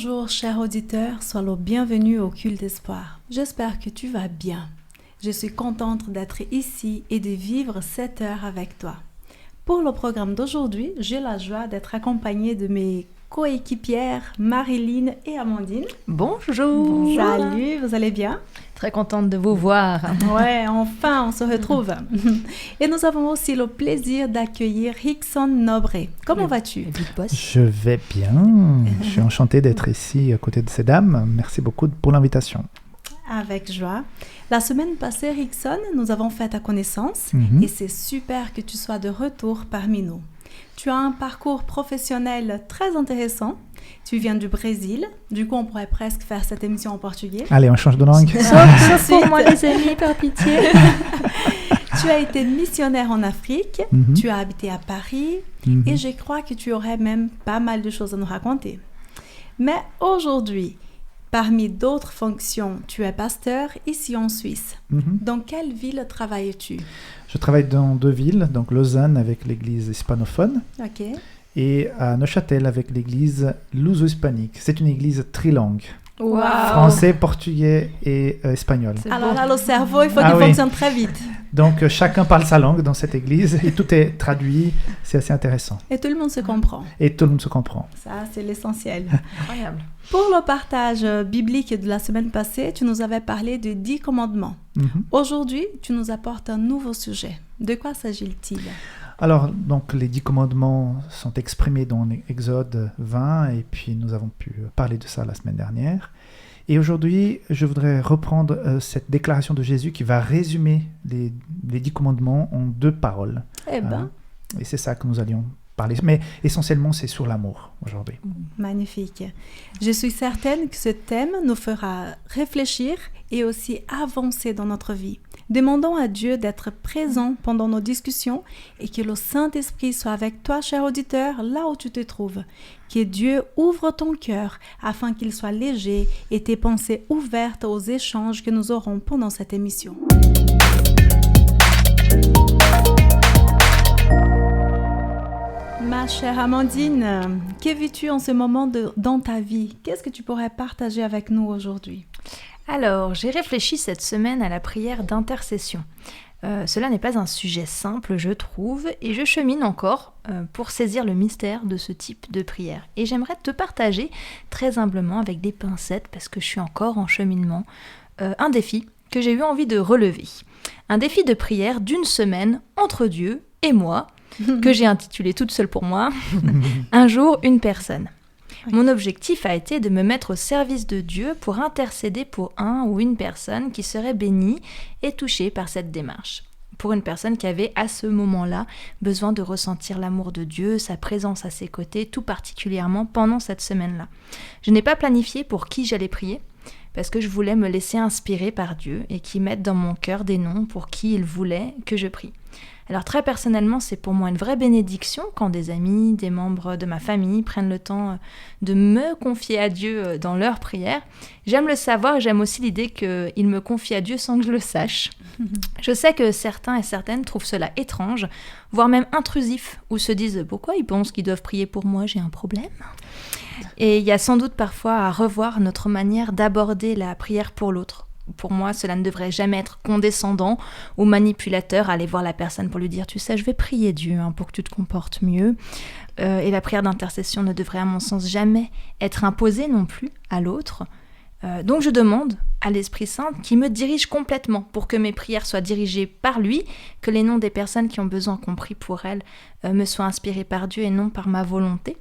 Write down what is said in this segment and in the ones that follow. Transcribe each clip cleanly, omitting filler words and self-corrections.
Bonjour chers auditeurs, sois le bienvenu au Culte d'Espoir. J'espère que tu vas bien. Je suis contente d'être ici et de vivre cette heure avec toi. Pour le programme d'aujourd'hui, j'ai la joie d'être accompagnée de mes coéquipières Marilyn et Amandine. Bonjour. Salut, vous allez bien? Très contente de vous voir. Ouais, enfin, on se retrouve. Et nous avons aussi le plaisir d'accueillir Rickson Nobré. Comment vas-tu? Je vais bien. Je suis enchantée d'être ici à côté de ces dames. Merci beaucoup pour l'invitation. Avec joie. La semaine passée, Rickson, nous avons fait ta connaissance et c'est super que tu sois de retour parmi nous. Tu as un parcours professionnel très intéressant. Tu viens du Brésil. Du coup, on pourrait presque faire cette émission en portugais. Allez, on change de langue. Sauf pour moi, les amis, par pitié. Tu as été missionnaire en Afrique. Tu as habité à Paris. Et je crois que tu aurais même pas mal de choses à nous raconter. Mais aujourd'hui, parmi d'autres fonctions, tu es pasteur ici en Suisse. Dans quelle ville travailles-tu? Je travaille dans 2 villes, donc Lausanne avec l'église hispanophone et à Neuchâtel avec l'église luso-hispanique. C'est une église trilingue. Wow. Français, portugais et espagnol. Alors là, le cerveau, il faut qu'il fonctionne très vite. Donc chacun parle sa langue dans cette église et tout est traduit. C'est assez intéressant. Et tout le monde se comprend. Et tout le monde se comprend. Ça, c'est l'essentiel. Incroyable. Pour le partage biblique de la semaine passée, tu nous avais parlé de 10 commandements. Aujourd'hui, tu nous apportes un nouveau sujet. De quoi s'agit-il? Alors, donc, les 10 commandements sont exprimés dans Exode 20 et puis nous avons pu parler de ça la semaine dernière. Et aujourd'hui, je voudrais reprendre cette déclaration de Jésus qui va résumer les 10 commandements en 2 paroles. Eh ben. Et c'est ça que nous allions parler. Mais essentiellement, c'est sur l'amour aujourd'hui. Magnifique. Je suis certaine que ce thème nous fera réfléchir et aussi avancer dans notre vie. Demandons à Dieu d'être présent pendant nos discussions et que le Saint-Esprit soit avec toi, cher auditeur, là où tu te trouves. Que Dieu ouvre ton cœur afin qu'il soit léger et tes pensées ouvertes aux échanges que nous aurons pendant cette émission. Ma chère Amandine, que vis-tu en ce moment dans ta vie? Qu'est-ce que tu pourrais partager avec nous aujourd'hui? Alors, j'ai réfléchi cette semaine à la prière d'intercession. Cela n'est pas un sujet simple, je trouve, et je chemine encore pour saisir le mystère de ce type de prière. Et j'aimerais te partager très humblement, avec des pincettes, parce que je suis encore en cheminement, un défi que j'ai eu envie de relever. Un défi de prière d'1 semaine entre Dieu et moi, que j'ai intitulé toute seule pour moi, Un jour, une personne. Mon objectif a été de me mettre au service de Dieu pour intercéder pour un ou une personne qui serait bénie et touchée par cette démarche. Pour une personne qui avait à ce moment-là besoin de ressentir l'amour de Dieu, sa présence à ses côtés, tout particulièrement pendant cette semaine-là. Je n'ai pas planifié pour qui j'allais prier, parce que je voulais me laisser inspirer par Dieu et qu'il mette dans mon cœur des noms pour qui il voulait que je prie. Alors très personnellement, c'est pour moi une vraie bénédiction quand des amis, des membres de ma famille prennent le temps de me confier à Dieu dans leurs prières. J'aime le savoir et j'aime aussi l'idée qu'ils me confient à Dieu sans que je le sache. Je sais que certains et certaines trouvent cela étrange, voire même intrusif, ou se disent « Pourquoi ils pensent qu'ils doivent prier pour moi? J'ai un problème ?» Et il y a sans doute parfois à revoir notre manière d'aborder la prière pour l'autre. Pour moi, cela ne devrait jamais être condescendant ou manipulateur, aller voir la personne pour lui dire « Tu sais, je vais prier Dieu pour que tu te comportes mieux. » Et la prière d'intercession ne devrait, à mon sens, jamais être imposée non plus à l'autre. Donc je demande à l'Esprit Saint qui me dirige complètement pour que mes prières soient dirigées par lui, que les noms des personnes qui ont besoin qu'on prie pour elles me soient inspirés par Dieu et non par ma volonté.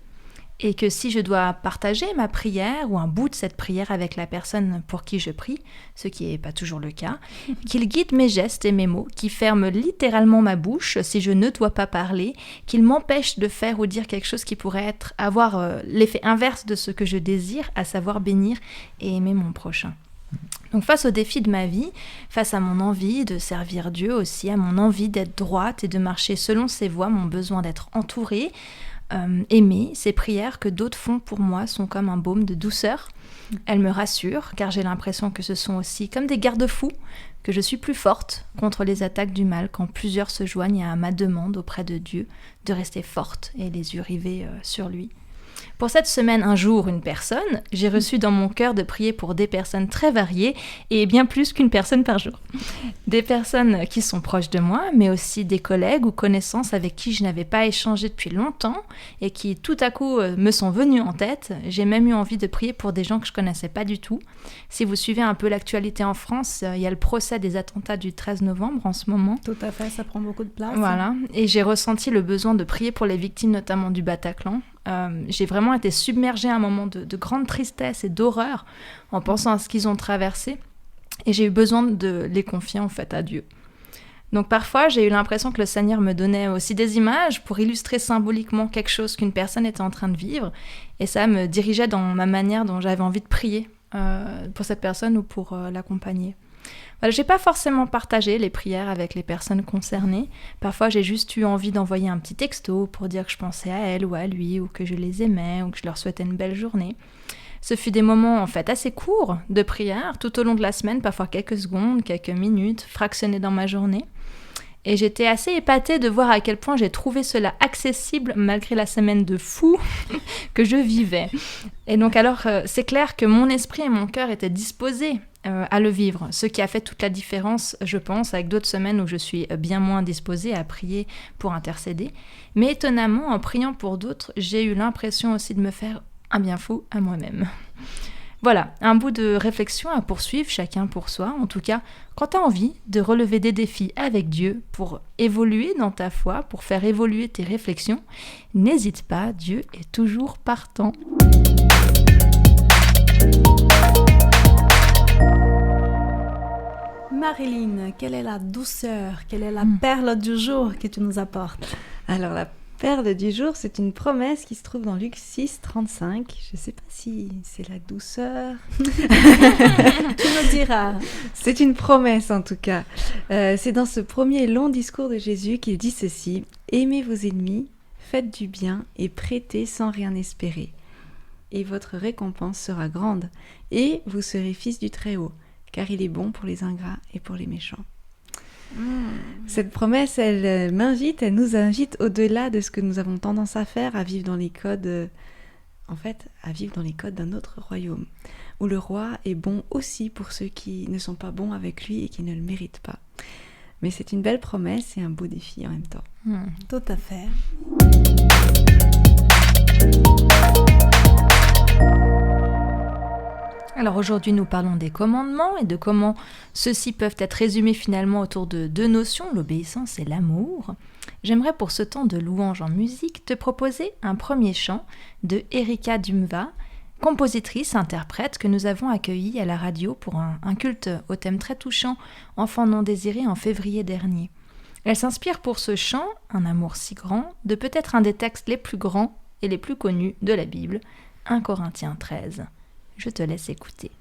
Et que si je dois partager ma prière ou un bout de cette prière avec la personne pour qui je prie, ce qui n'est pas toujours le cas, qu'il guide mes gestes et mes mots, qu'il ferme littéralement ma bouche si je ne dois pas parler, qu'il m'empêche de faire ou dire quelque chose qui pourrait avoir l'effet inverse de ce que je désire, à savoir bénir et aimer mon prochain. Donc face au défi de ma vie, face à mon envie de servir Dieu aussi, à mon envie d'être droite et de marcher selon ses voies, mon besoin d'être entourée, aimer, ces prières que d'autres font pour moi sont comme un baume de douceur. Elles me rassurent car j'ai l'impression que ce sont aussi comme des garde-fous, que je suis plus forte contre les attaques du mal quand plusieurs se joignent à ma demande auprès de Dieu de rester forte et les yeux rivés sur lui. Pour cette semaine, un jour, une personne, j'ai reçu dans mon cœur de prier pour des personnes très variées et bien plus qu'une personne par jour. Des personnes qui sont proches de moi, mais aussi des collègues ou connaissances avec qui je n'avais pas échangé depuis longtemps et qui tout à coup me sont venus en tête. J'ai même eu envie de prier pour des gens que je connaissais pas du tout. Si vous suivez un peu l'actualité en France, il y a le procès des attentats du 13 novembre en ce moment. Tout à fait, ça prend beaucoup de place. Voilà, et j'ai ressenti le besoin de prier pour les victimes, notamment du Bataclan. J'ai vraiment été submergée à un moment de grande tristesse et d'horreur en pensant à ce qu'ils ont traversé. Et j'ai eu besoin de les confier en fait à Dieu. Donc parfois, j'ai eu l'impression que le Seigneur me donnait aussi des images pour illustrer symboliquement quelque chose qu'une personne était en train de vivre. Et ça me dirigeait dans ma manière dont j'avais envie de prier pour cette personne ou pour l'accompagner. Voilà, j'ai pas forcément partagé les prières avec les personnes concernées. Parfois, j'ai juste eu envie d'envoyer un petit texto pour dire que je pensais à elle ou à lui, ou que je les aimais, ou que je leur souhaitais une belle journée. Ce fut des moments en fait assez courts de prière, tout au long de la semaine, parfois quelques secondes, quelques minutes, fractionnés dans ma journée. Et j'étais assez épatée de voir à quel point j'ai trouvé cela accessible malgré la semaine de fou que je vivais. Et donc alors, c'est clair que mon esprit et mon cœur étaient disposés à le vivre, ce qui a fait toute la différence, je pense, avec d'autres semaines où je suis bien moins disposée à prier pour intercéder. Mais étonnamment, en priant pour d'autres, j'ai eu l'impression aussi de me faire un bien fou à moi-même. Voilà, un bout de réflexion à poursuivre, chacun pour soi. En tout cas, quand tu as envie de relever des défis avec Dieu pour évoluer dans ta foi, pour faire évoluer tes réflexions, n'hésite pas, Dieu est toujours partant. Marilyn, quelle est la douceur, quelle est la perle du jour que tu nous apportes? Alors la perle du jour, c'est une promesse qui se trouve dans Luc 6, 35. Je ne sais pas si c'est la douceur. Tu nous diras. C'est une promesse en tout cas. C'est dans ce premier long discours de Jésus qu'il dit ceci: « Aimez vos ennemis, faites du bien et prêtez sans rien espérer. Et votre récompense sera grande, et vous serez fils du Très-Haut, car il est bon pour les ingrats et pour les méchants. » Cette promesse, elle nous invite au-delà de ce que nous avons tendance à faire, à vivre dans les codes, à vivre dans les codes d'un autre royaume, où le roi est bon aussi pour ceux qui ne sont pas bons avec lui et qui ne le méritent pas. Mais c'est une belle promesse et un beau défi en même temps. Tout à fait. Alors aujourd'hui, nous parlons des commandements et de comment ceux-ci peuvent être résumés finalement autour de deux notions, l'obéissance et l'amour. J'aimerais pour ce temps de louange en musique te proposer un premier chant de Erika Dumva, compositrice, interprète que nous avons accueillie à la radio pour un culte au thème très touchant, Enfants non désirés, en février dernier. Elle s'inspire pour ce chant, Un amour si grand, de peut-être un des textes les plus grands et les plus connus de la Bible, 1 Corinthiens 13. Je te laisse écouter.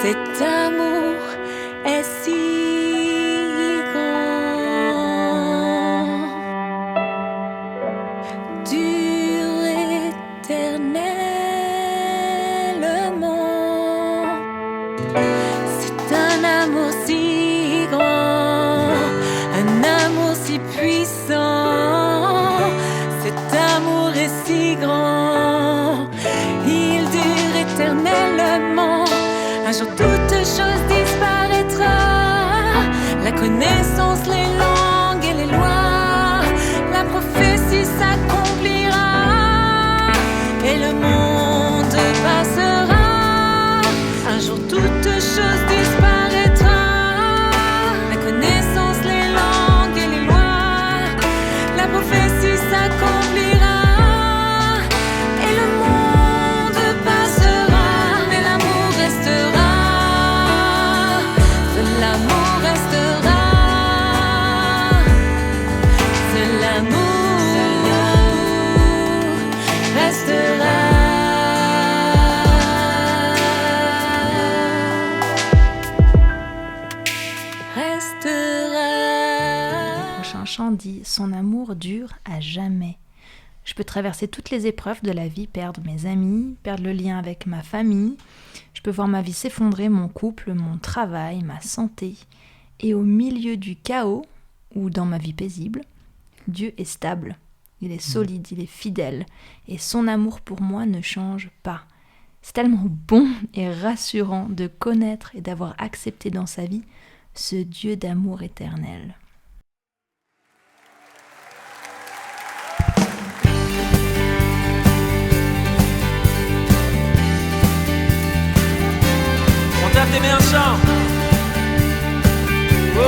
Cet amour est si grand, dure éternellement. C'est un amour si grand, un amour si puissant. Cet amour est si grand, il dure éternellement. Un jour toute chose disparaîtra, la connaissance, les langues et les lois, la prophétie s'accomplira et le monde passera. Un jour toute chose disparaîtra, la connaissance, les langues et les lois, la prophétie s'accomplira et le monde passera, mais l'amour restera. L'amour restera, seul l'amour restera. Le prochain chant dit « Son amour dure à jamais ». Je peux traverser toutes les épreuves de la vie, perdre mes amis, perdre le lien avec ma famille. Je peux voir ma vie s'effondrer, mon couple, mon travail, ma santé. Et au milieu du chaos, ou dans ma vie paisible, Dieu est stable. Il est solide, il est fidèle. Et son amour pour moi ne change pas. C'est tellement bon et rassurant de connaître et d'avoir accepté dans sa vie ce Dieu d'amour éternel. On tape des mains ensemble. Oh,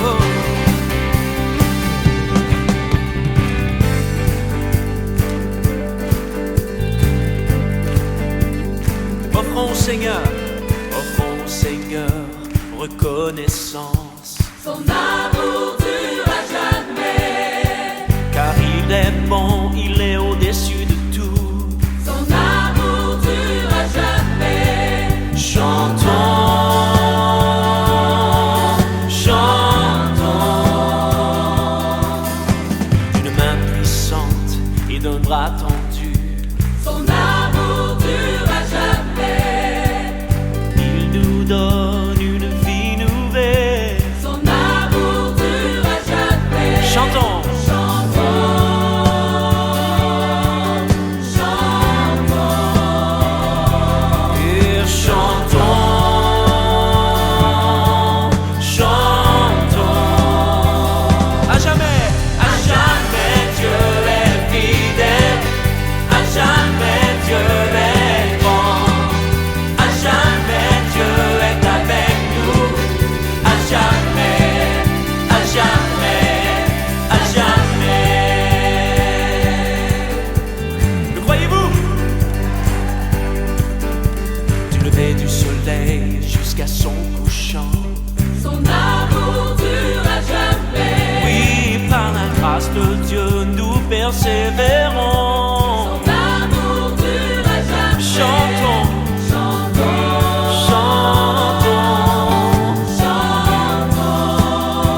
oh. Offrons au Seigneur, reconnaissance. Son amour dure à jamais, Car il est bon, il est au-dessus de tout. son amour dure à jamais. Chantons, d'une main puissante et d'un bras tendu. Son amour dure à jamais, Il nous donne une vie nouvelle. son amour dure à jamais. Chantons, et chantons. À jamais Dieu est fidèle. À jamais Dieu est grand. À jamais Dieu est avec nous. À jamais, à jamais, à jamais. Le croyez-vous? Du lever du soleil jusqu'à son couchant. Son amour dure à jamais, Oui, par la grâce de Dieu, nous persévérons. son amour dure à jamais. Chantons, chantons,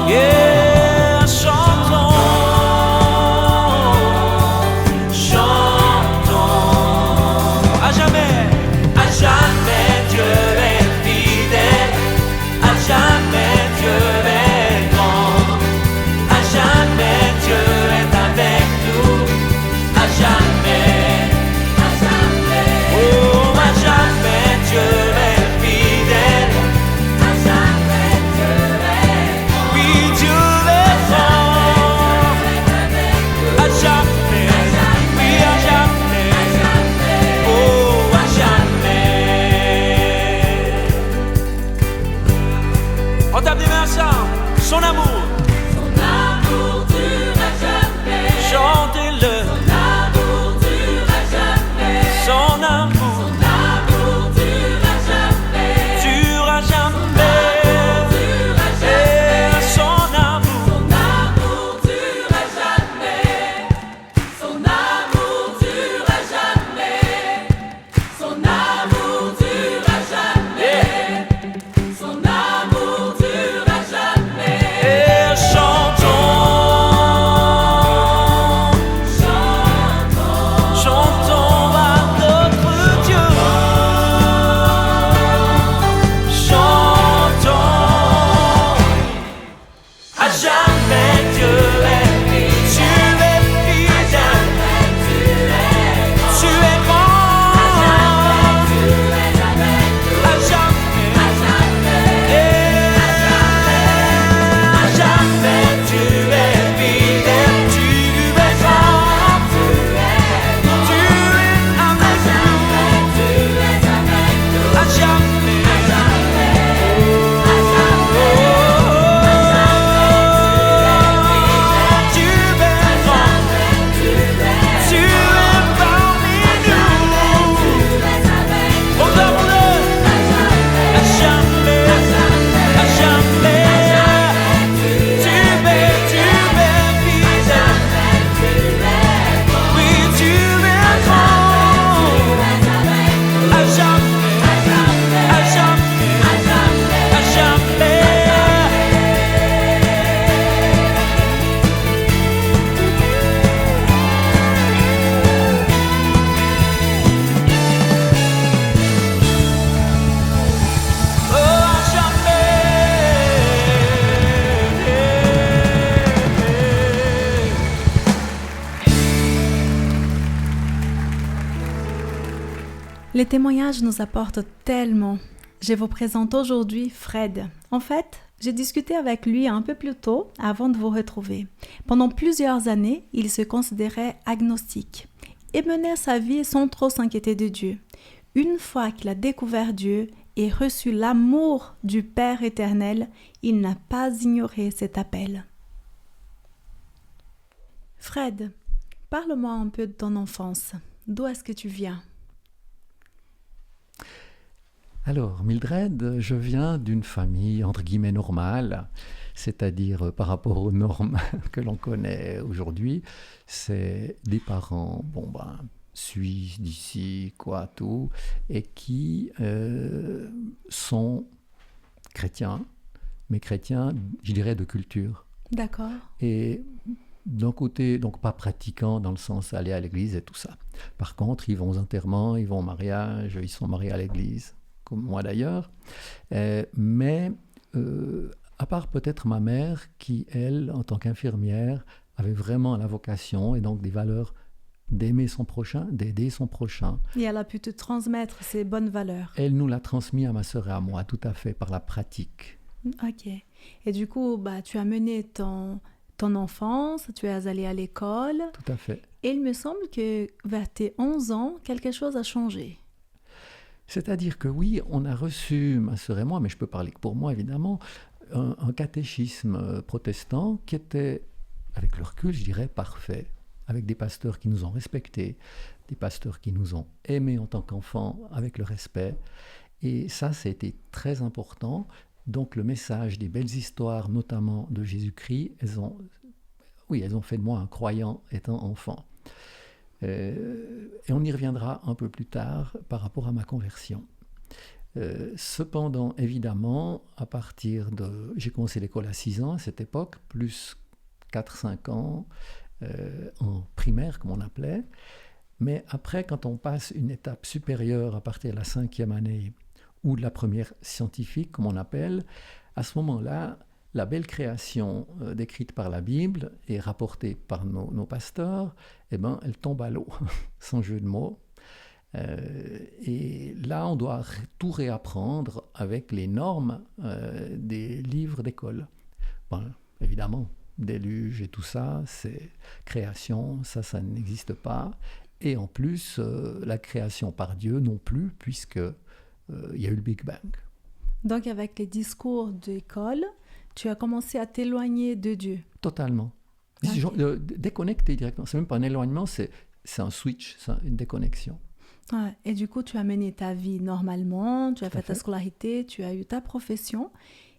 yeah, chantons, chantons. À jamais Dieu est fidèle. À jamais Dieu est grand. À jamais Dieu est avec nous. À Les témoignages nous apportent tellement. Je vous présente aujourd'hui Fred. En fait, j'ai discuté avec lui un peu plus tôt avant de vous retrouver. Pendant plusieurs années, il se considérait agnostique et menait sa vie sans trop s'inquiéter de Dieu. Une fois qu'il a découvert Dieu et reçu l'amour du Père éternel, il n'a pas ignoré cet appel. Fred, parle-moi un peu de ton enfance. D'où est-ce que tu viens? Alors, Mildred, je viens d'une famille entre guillemets normale, c'est-à-dire par rapport aux normes que l'on connaît aujourd'hui. C'est des parents, suisses d'ici, quoi, tout, et qui sont chrétiens, mais chrétiens, je dirais, de culture. D'accord. Et d'un côté, donc pas pratiquants dans le sens aller à l'église et tout ça. Par contre, ils vont aux enterrements, ils vont au mariage, ils sont mariés à l'église, comme moi d'ailleurs. Mais à part peut-être ma mère, qui, elle, en tant qu'infirmière, avait vraiment la vocation et donc des valeurs d'aimer son prochain, d'aider son prochain. Et elle a pu te transmettre ces bonnes valeurs. Elle nous l'a transmis à ma sœur et à moi, tout à fait, par la pratique. Ok. Et du coup, tu as mené ton enfance, tu es allé à l'école. Tout à fait. Et il me semble que vers tes 11 ans, quelque chose a changé. C'est-à-dire que oui, on a reçu, ma sœur et moi, mais je peux parler que pour moi évidemment, un catéchisme protestant qui était, avec le recul, je dirais, parfait, avec des pasteurs qui nous ont respectés, des pasteurs qui nous ont aimés en tant qu'enfants, avec le respect. Et ça, c'était très important. Donc le message des belles histoires, notamment de Jésus-Christ, elles ont fait de moi un croyant étant enfant. Et on y reviendra un peu plus tard par rapport à ma conversion. Cependant, évidemment, j'ai commencé l'école à 6 ans à cette époque, plus 4-5 ans en primaire, comme on appelait. Mais après, quand on passe une étape supérieure à partir de la 5e année, ou de la première scientifique, comme on appelle, à ce moment-là, la belle création décrite par la Bible et rapportée par nos pasteurs, elle tombe à l'eau, sans jeu de mots. Et là, on doit tout réapprendre avec les normes des livres d'école. Évidemment, déluge et tout ça, c'est création, ça n'existe pas. Et en plus, la création par Dieu non plus, puisque il y a eu le Big Bang. Donc avec les discours d'école, tu as commencé à t'éloigner de Dieu. Totalement. Okay. Déconnecter directement. C'est même pas un éloignement, c'est un switch, c'est une déconnexion. Ouais. Et du coup, tu as mené ta vie normalement, tu as fait ta scolarité, tu as eu ta profession.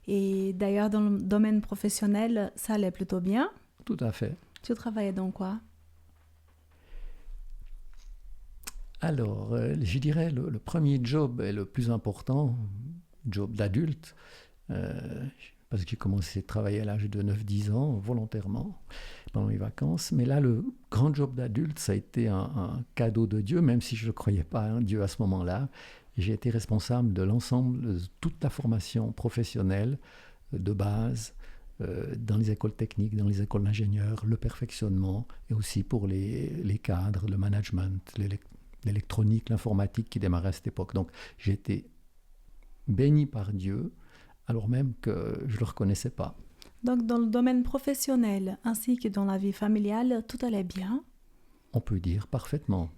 Et d'ailleurs, dans le domaine professionnel, ça allait plutôt bien. Tout à fait. Tu travaillais dans quoi? Alors, je dirais le premier job et le plus important, job d'adulte, parce que j'ai commencé à travailler à l'âge de 9-10 ans, volontairement, pendant les vacances. Mais là, le grand job d'adulte, ça a été un cadeau de Dieu, même si je ne croyais pas à Dieu à ce moment-là. J'ai été responsable de l'ensemble, de toute la formation professionnelle de base, dans les écoles techniques, dans les écoles d'ingénieurs, le perfectionnement, et aussi pour les cadres, le management, l'électronique, l'informatique qui démarrait à cette époque. Donc j'ai été béni par Dieu, alors même que je ne le reconnaissais pas. Donc dans le domaine professionnel ainsi que dans la vie familiale, tout allait bien? On peut dire parfaitement.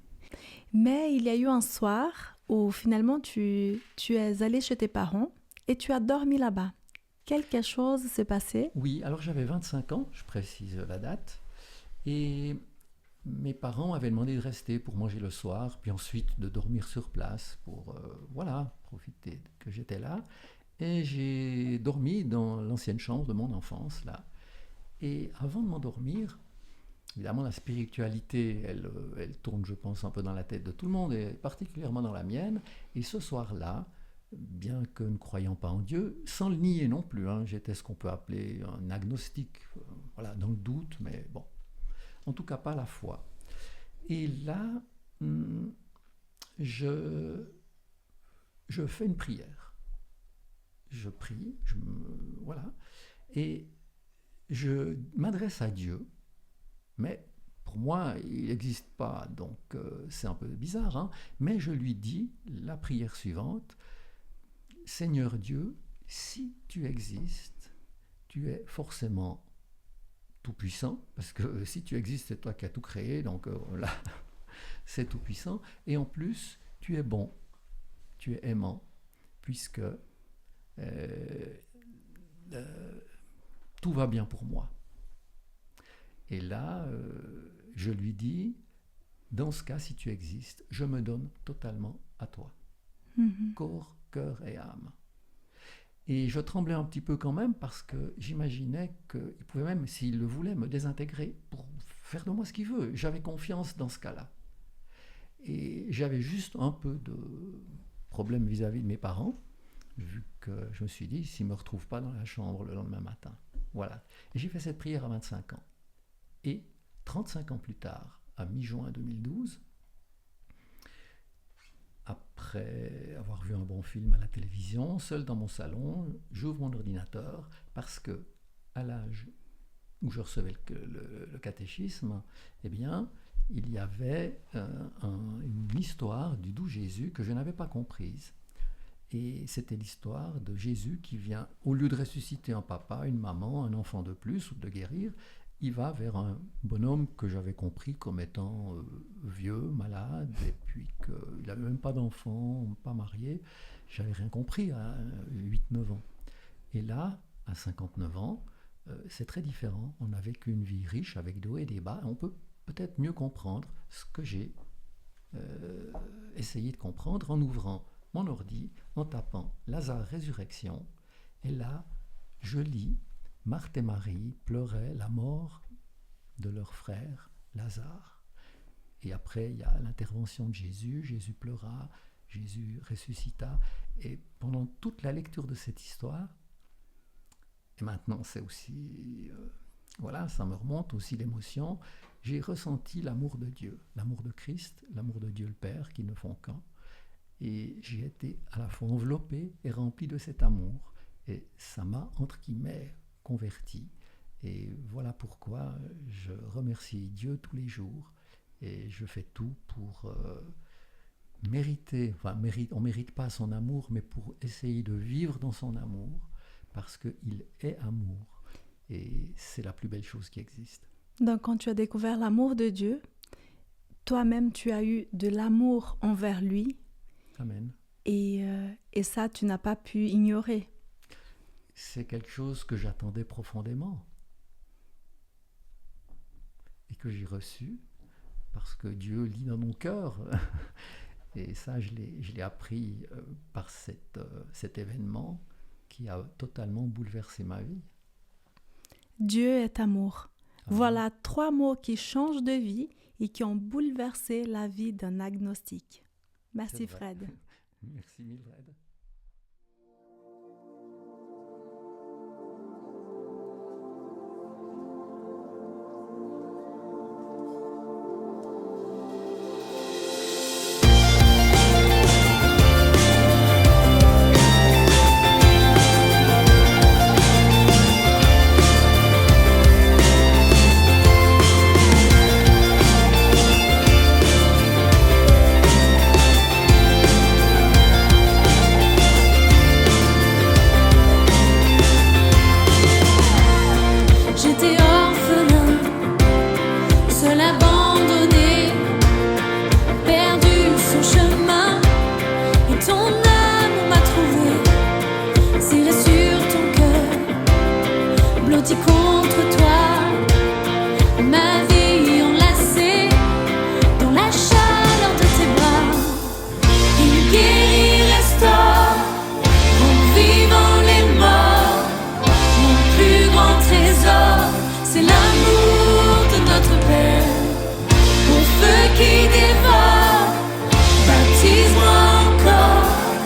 Mais il y a eu un soir où finalement tu es allé chez tes parents et tu as dormi là-bas. Quelque chose s'est passé? Oui, alors j'avais 25 ans, je précise la date, et mes parents avaient demandé de rester pour manger le soir, puis ensuite de dormir sur place pour profiter que j'étais là. Et j'ai dormi dans l'ancienne chambre de mon enfance, là. Et avant de m'endormir, évidemment, la spiritualité, elle tourne, je pense, un peu dans la tête de tout le monde, et particulièrement dans la mienne. Et ce soir-là, bien que ne croyant pas en Dieu, sans le nier non plus, j'étais ce qu'on peut appeler un agnostique, dans le doute, mais bon, en tout cas pas la foi. Et là, je fais une prière. Je prie, et je m'adresse à Dieu, mais pour moi, il n'existe pas, donc c'est un peu bizarre, hein, mais je lui dis la prière suivante: Seigneur Dieu, si tu existes, tu es forcément tout-puissant, parce que si tu existes, c'est toi qui as tout créé, donc là, c'est tout-puissant, et en plus, tu es bon, tu es aimant, puisque tout va bien pour moi. Et là, je lui dis, dans ce cas, si tu existes, je me donne totalement à toi. Corps, cœur et âme. Et je tremblais un petit peu quand même parce que j'imaginais qu'il pouvait même, s'il le voulait, me désintégrer pour faire de moi ce qu'il veut. J'avais confiance dans ce cas-là. Et j'avais juste un peu de problème vis-à-vis de mes parents, vu que je me suis dit, s'ils ne me retrouvent pas dans la chambre le lendemain matin. Voilà. Et j'ai fait cette prière à 25 ans. Et 35 ans plus tard, à mi-juin 2012, après avoir vu un bon film à la télévision, seul dans mon salon, j'ouvre mon ordinateur parce que, à l'âge où je recevais le catéchisme, eh bien, il y avait une histoire du doux Jésus que je n'avais pas comprise. Et c'était l'histoire de Jésus qui vient, au lieu de ressusciter un papa, une maman, un enfant de plus ou de guérir, il va vers un bonhomme que j'avais compris comme étant vieux, malade, et puis qu'il n'avait même pas d'enfant, pas marié. J'avais rien compris à 8-9 ans. Et là, à 59 ans, c'est très différent. On n'a vécu une vie riche avec des hauts et des bas. Et on peut peut-être mieux comprendre ce que j'ai essayé de comprendre en ouvrant mon ordi, en tapant Lazare résurrection. Et là, je lis: Marthe et Marie pleuraient la mort de leur frère Lazare. Et après, il y a l'intervention de Jésus. Jésus pleura, Jésus ressuscita. Et pendant toute la lecture de cette histoire, et maintenant c'est aussi, voilà, ça me remonte aussi l'émotion, j'ai ressenti l'amour de Dieu, l'amour de Christ, l'amour de Dieu le Père qui ne font qu'un. Et j'ai été à la fois enveloppé et rempli de cet amour. Et ça m'a, entre guillemets, converti. Et voilà pourquoi je remercie Dieu tous les jours. Et je fais tout pour mériter, enfin, on ne mérite pas son amour, mais pour essayer de vivre dans son amour, parce qu'il est amour. Et c'est la plus belle chose qui existe. Donc, quand tu as découvert l'amour de Dieu, toi-même, tu as eu de l'amour envers lui. Amen. Et ça, tu n'as pas pu ignorer. C'est quelque chose que j'attendais profondément et que j'ai reçu parce que Dieu lit dans mon cœur. Et ça, je l'ai appris par cet événement qui a totalement bouleversé ma vie. Dieu est amour. Amen. Voilà 3 mots qui changent de vie et qui ont bouleversé la vie d'un agnostique. Merci Fred. Merci Mildred. Qui dévore, baptise-moi encore.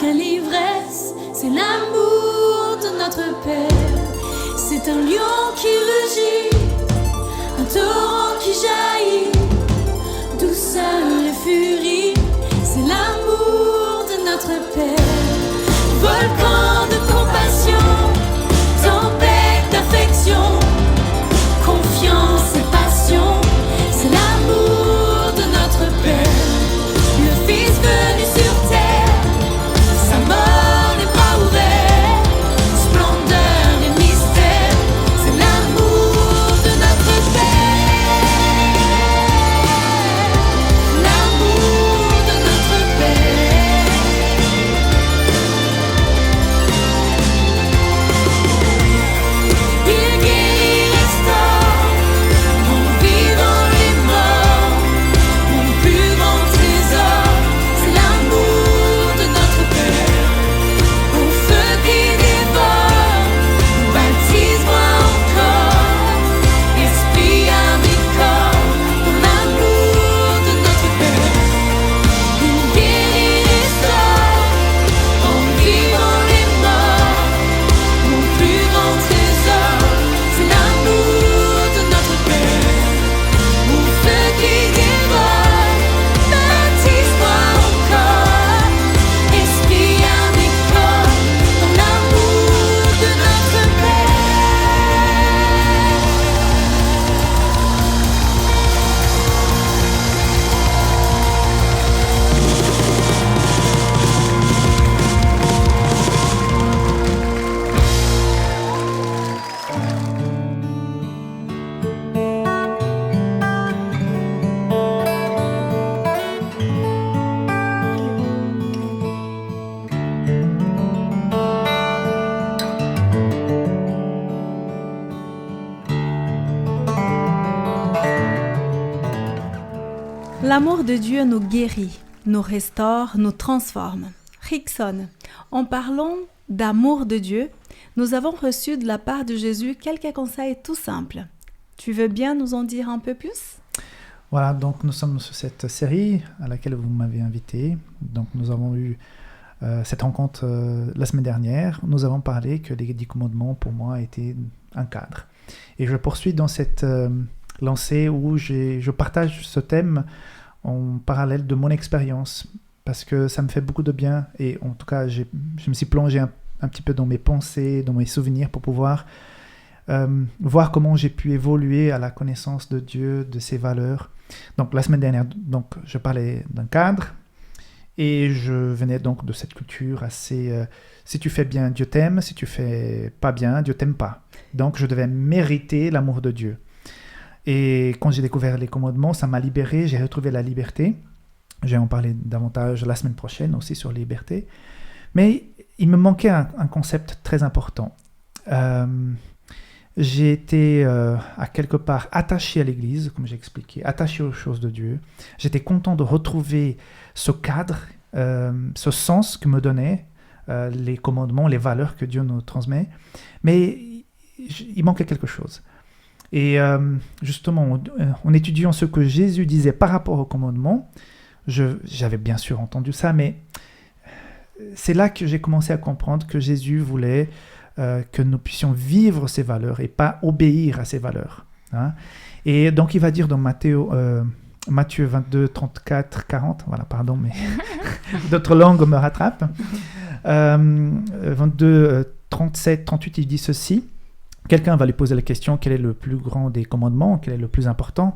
quelle ivresse, c'est l'amour de notre Père. C'est un lion qui rugit, un torrent qui jaillit, douceur et furie, c'est l'amour de notre Père. Volcan de compassion, tempête d'affection, confiance et passion, c'est l'amour de notre Père. Le Fils venu sur terre, sa mort les bras ouverts, splendeur et mystère, c'est l'amour de notre Père. L'amour de notre Père. Il guérit, restaure, en vivant les morts, mon plus grand trésor, c'est l'amour de notre Père. Au feu qui dévore, baptise-moi encore, esprit à mes corps, pour l'amour de notre Père. Il guérit, restaure, en vivant les morts, mon plus grand trésor, c'est l'amour de notre Père. Au feu qui dévore, baptise-moi encore, esprit à mes corps, dans l'amour de notre Père. L'amour de Dieu nous guérit, nous restaure, nous transforme. Rickson, en parlant d'amour de Dieu, nous avons reçu de la part de Jésus quelques conseils tout simples. Tu veux bien nous en dire un peu plus? Voilà, donc nous sommes sur cette série à laquelle vous m'avez invité. Donc nous avons eu cette rencontre la semaine dernière. Nous avons parlé que les 10 commandements pour moi étaient un cadre. Et je poursuis dans cette lancée où je partage ce thème en parallèle de mon expérience parce que ça me fait beaucoup de bien et en tout cas je me suis plongé un petit peu dans mes pensées, dans mes souvenirs pour pouvoir voir comment j'ai pu évoluer à la connaissance de Dieu, de ses valeurs. Donc la semaine dernière, donc, je parlais d'un cadre et je venais donc de cette culture assez si tu fais bien, Dieu t'aime, si tu fais pas bien, Dieu t'aime pas. Donc je devais mériter l'amour de Dieu. Et quand j'ai découvert les commandements, ça m'a libéré, j'ai retrouvé la liberté. Je vais en parler davantage la semaine prochaine aussi sur la liberté. Mais il me manquait un concept très important. J'ai été à quelque part attaché à l'Église, comme j'ai expliqué, attaché aux choses de Dieu. J'étais content de retrouver ce cadre, ce sens que me donnaient les commandements, les valeurs que Dieu nous transmet. Mais il manquait quelque chose. Et justement, en étudiant ce que Jésus disait par rapport aux commandements, j'avais bien sûr entendu ça, mais c'est là que j'ai commencé à comprendre que Jésus voulait que nous puissions vivre ces valeurs et pas obéir à ces valeurs. Hein. Et donc il va dire dans Matthieu 22, 34, 40, voilà, pardon, mais d'autres langues me rattrapent. 22, 37, 38, il dit ceci. Quelqu'un va lui poser la question, quel est le plus grand des commandements, quel est le plus important?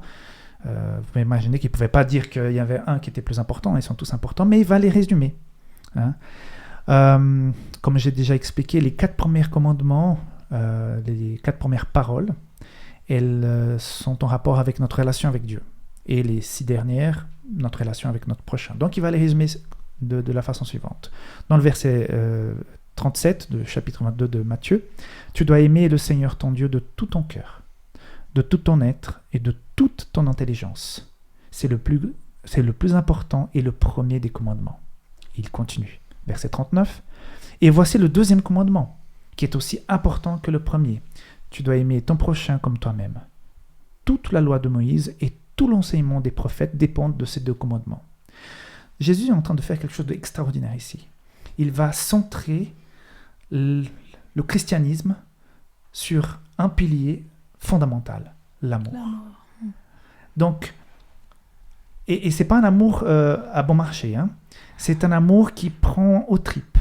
Vous pouvez imaginer qu'il ne pouvait pas dire qu'il y avait un qui était plus important, ils sont tous importants, mais il va les résumer. Hein. Comme j'ai déjà expliqué, les 4 premiers commandements, les 4 premières paroles, elles sont en rapport avec notre relation avec Dieu. Et les 6 dernières, notre relation avec notre prochain. Donc il va les résumer de la façon suivante. Dans le verset 37 du chapitre 22 de Matthieu, « Tu dois aimer le Seigneur ton Dieu de tout ton cœur, de tout ton être et de toute ton intelligence. C'est le plus important et le premier des commandements. » Il continue. Verset 39. « Et voici le deuxième commandement, qui est aussi important que le premier. Tu dois aimer ton prochain comme toi-même. Toute la loi de Moïse et tout l'enseignement des prophètes dépendent de ces 2 commandements. » Jésus est en train de faire quelque chose d'extraordinaire ici. il va centrer le christianisme sur un pilier fondamental, l'amour. Donc, et c'est pas un amour à bon marché, hein. C'est un amour qui prend aux tripes.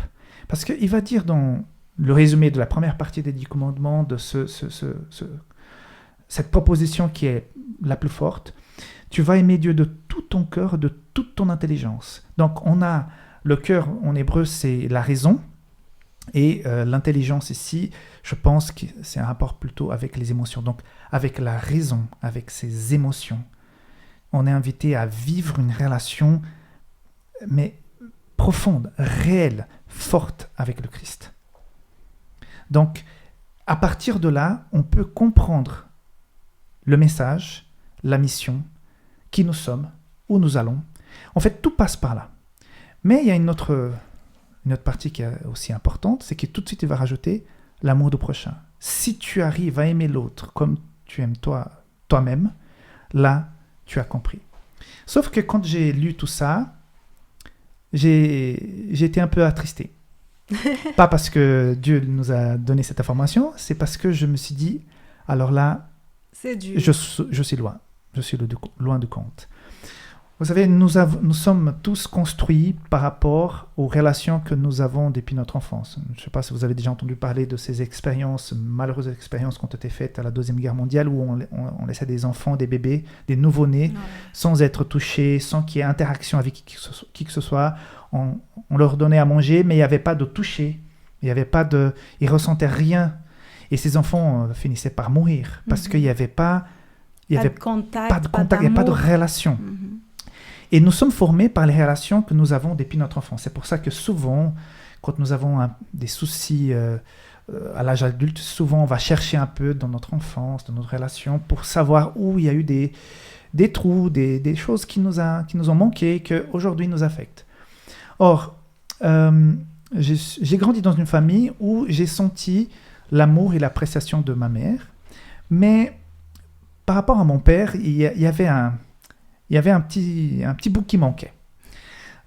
Parce qu'il va dire dans le résumé de la première partie des 10 commandements, de cette proposition qui est la plus forte, tu vas aimer Dieu de tout ton cœur, de toute ton intelligence. Donc on a le cœur, en hébreu, c'est la raison, et l'intelligence ici, je pense que c'est un rapport plutôt avec les émotions. Donc avec la raison, avec ses émotions, on est invité à vivre une relation, mais profonde, réelle, forte avec le Christ. Donc, à partir de là, on peut comprendre le message, la mission, qui nous sommes, où nous allons. En fait, tout passe par là. Mais il y a une autre partie qui est aussi importante, c'est que tout de suite, il va rajouter l'amour du prochain. Si tu arrives à aimer l'autre comme tu aimes toi-même, là, tu as compris. Sauf que quand j'ai lu tout ça, j'ai été un peu attristé. Pas parce que Dieu nous a donné cette information, c'est parce que je me suis dit, alors là, c'est dur. Je suis loin. Je suis loin du compte. Vous savez, nous sommes tous construits par rapport aux relations que nous avons depuis notre enfance. Je ne sais pas si vous avez déjà entendu parler de ces malheureuses expériences qui ont été faites à la Deuxième Guerre mondiale, où on laissait des enfants, des bébés, des nouveau-nés, sans être touchés, sans qu'il y ait interaction avec qui que ce soit. On leur donnait à manger, mais il n'y avait pas de toucher. Ils ne ressentaient rien. Et ces enfants finissaient par mourir, parce qu'il n'y avait pas de contact, il n'y a pas de relation. Et nous sommes formés par les relations que nous avons depuis notre enfance. C'est pour ça que souvent, quand nous avons des soucis à l'âge adulte, souvent on va chercher un peu dans notre enfance, dans notre relation, pour savoir où il y a eu des trous, des choses qui nous ont manqué, qui aujourd'hui nous affectent. Or, j'ai grandi dans une famille où j'ai senti l'amour et l'appréciation de ma mère, mais par rapport à mon père, il y avait un petit bout qui manquait.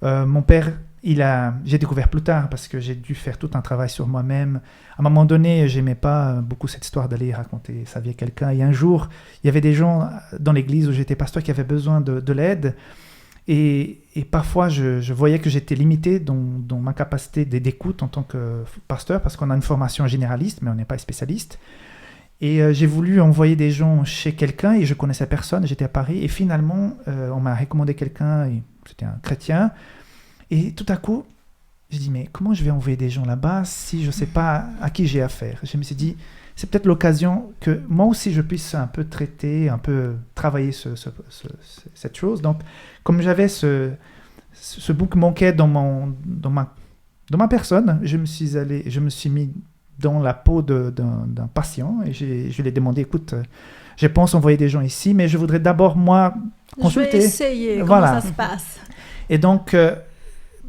Mon père, j'ai découvert plus tard parce que j'ai dû faire tout un travail sur moi-même. À un moment donné, j'aimais pas beaucoup cette histoire d'aller raconter sa vie à quelqu'un. Et un jour, il y avait des gens dans l'église où j'étais pasteur qui avaient besoin de l'aide. Et parfois, je voyais que j'étais limité dans ma capacité d'écoute en tant que pasteur, parce qu'on a une formation généraliste, mais on n'est pas spécialiste. Et j'ai voulu envoyer des gens chez quelqu'un et je connaissais personne, j'étais à Paris. Et finalement, on m'a recommandé quelqu'un, et c'était un chrétien. Et tout à coup, je dis, mais comment je vais envoyer des gens là-bas si je ne sais pas à qui j'ai affaire? Je me suis dit, c'est peut-être l'occasion que moi aussi je puisse un peu traiter, un peu travailler cette chose. Donc, comme j'avais ce bout qui manquait dans ma personne, je me suis mis dans la peau d'un patient et je lui ai demandé, écoute, je pense envoyer des gens ici, mais je voudrais d'abord, moi, consulter. Je vais essayer, voilà. Comment ça se passe. Et donc,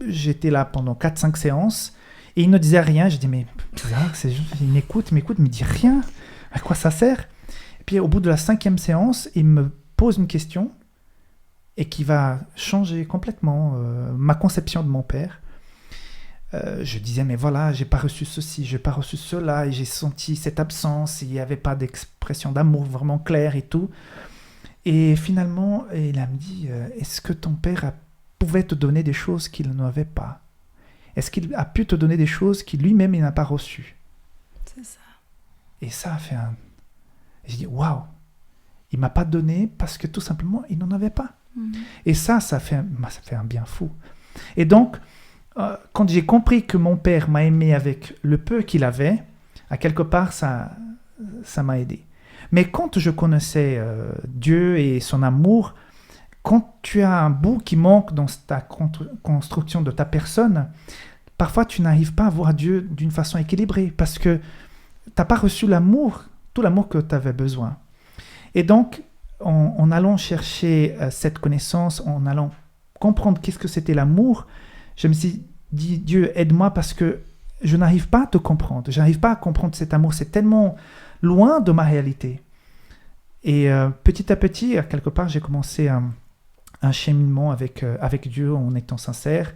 j'étais là pendant 4-5 séances et il ne disait rien. Je dis, mais bizarre, il m'écoute, il me dit rien. À quoi ça sert? Et puis, au bout de la 5e séance, il me pose une question et qui va changer complètement ma conception de mon père. Je disais, mais voilà, j'ai pas reçu ceci, j'ai pas reçu cela, et j'ai senti cette absence, il n'y avait pas d'expression d'amour vraiment claire et tout. Et finalement, il me dit, est-ce que ton père pouvait te donner des choses qu'il n'avait pas? Est-ce qu'il a pu te donner des choses qu'il lui-même il n'a pas reçues? C'est ça. Et ça a fait J'ai dit, waouh, il m'a pas donné parce que tout simplement, il n'en avait pas. Et ça fait un bien fou. Et donc, quand j'ai compris que mon père m'a aimé avec le peu qu'il avait, à quelque part, ça m'a aidé. Mais quand je connaissais Dieu et son amour, quand tu as un bout qui manque dans ta construction de ta personne, parfois tu n'arrives pas à voir Dieu d'une façon équilibrée parce que tu n'as pas reçu l'amour, tout l'amour que tu avais besoin. Et donc, en allant chercher cette connaissance, en allant comprendre qu'est-ce que c'était l'amour, je me suis dit, Dieu, aide-moi parce que je n'arrive pas à te comprendre. Je n'arrive pas à comprendre cet amour. C'est tellement loin de ma réalité. Et petit à petit, quelque part, j'ai commencé un cheminement avec Dieu en étant sincère.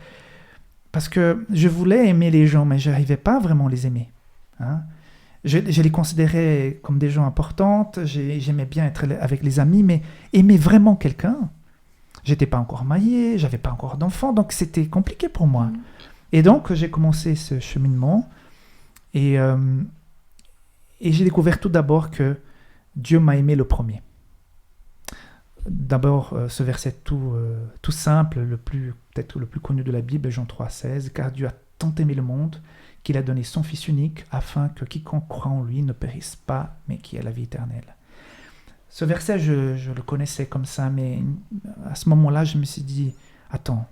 parce que je voulais aimer les gens, mais je n'arrivais pas vraiment à les aimer. Hein. Je les considérais comme des gens importants, j'aimais bien être avec les amis, mais aimer vraiment quelqu'un, j'étais pas encore marié, j'avais pas encore d'enfant, donc c'était compliqué pour moi. Et donc j'ai commencé ce cheminement, et j'ai découvert tout d'abord que Dieu m'a aimé le premier. D'abord, ce verset tout simple, peut-être le plus connu de la Bible, Jean 3,16, « Car Dieu a tant aimé le monde qu'il a donné son Fils unique, afin que quiconque croit en lui ne périsse pas, mais qui ait la vie éternelle. » Ce verset, je le connaissais comme ça, mais à ce moment-là, je me suis dit, attends,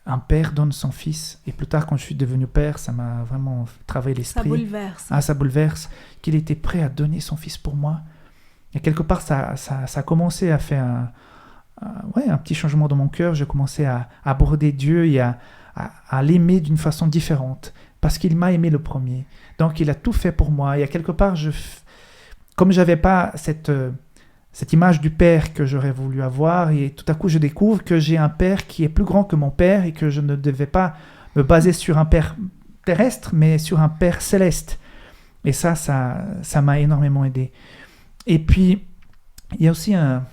un père donne son fils, et plus tard, quand je suis devenu père, ça m'a vraiment travaillé l'esprit. Ça bouleverse. Ah, ça bouleverse, qu'il était prêt à donner son fils pour moi. Et quelque part, ça a commencé à faire un petit changement dans mon cœur. J'ai commencé à aborder Dieu et à l'aimer d'une façon différente, parce qu'il m'a aimé le premier. Donc, il a tout fait pour moi. Et à quelque part, comme je n'avais pas cette image du père que j'aurais voulu avoir, et tout à coup, je découvre que j'ai un père qui est plus grand que mon père et que je ne devais pas me baser sur un père terrestre, mais sur un père céleste. Et ça m'a énormément aidé. Et puis, il y a aussi une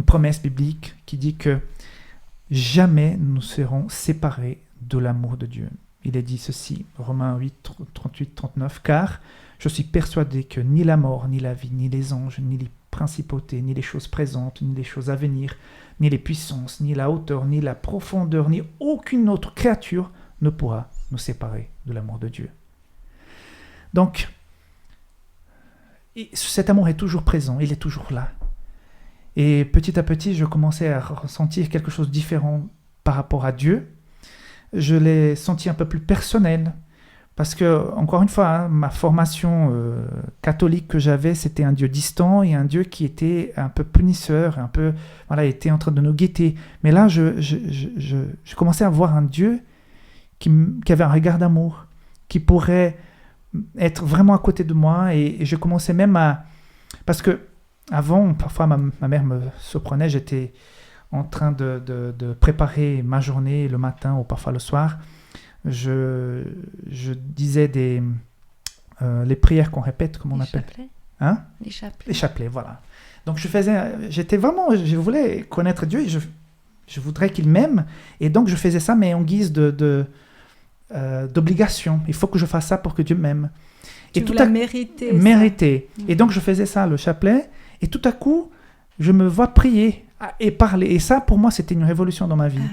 promesse biblique qui dit que jamais nous serons séparés de l'amour de Dieu. Il est dit ceci, Romains 8, 38, 39, « Car je suis persuadé que ni la mort, ni la vie, ni les anges, ni les principautés, ni les choses présentes, ni les choses à venir, ni les puissances, ni la hauteur, ni la profondeur, ni aucune autre créature ne pourra nous séparer de l'amour de Dieu. » Donc, cet amour est toujours présent, il est toujours là. Et petit à petit, je commençais à ressentir quelque chose de différent par rapport à Dieu. Je l'ai senti un peu plus personnel, parce que, encore une fois, ma formation catholique que j'avais, c'était un Dieu distant et un Dieu qui était un peu punisseur, était en train de nous guetter. Mais là, je commençais à voir un Dieu qui avait un regard d'amour, qui pourrait être vraiment à côté de moi, et je commençais même à... Parce que avant, parfois, ma mère me surprenait, j'étais en train de préparer ma journée le matin ou parfois le soir. Je disais les prières qu'on répète, comment on appelle ? Chapelets. Hein ? Les chapelets. Les chapelets, voilà. Donc je voulais connaître Dieu, et je voudrais qu'il m'aime, et donc je faisais ça, mais en guise d'obligation. Il faut que je fasse ça pour que Dieu m'aime. Tu voulais mériter. Mériter. Et donc je faisais ça, le chapelet, et tout à coup, je me vois prier et parler. Et ça, pour moi, c'était une révolution dans ma vie.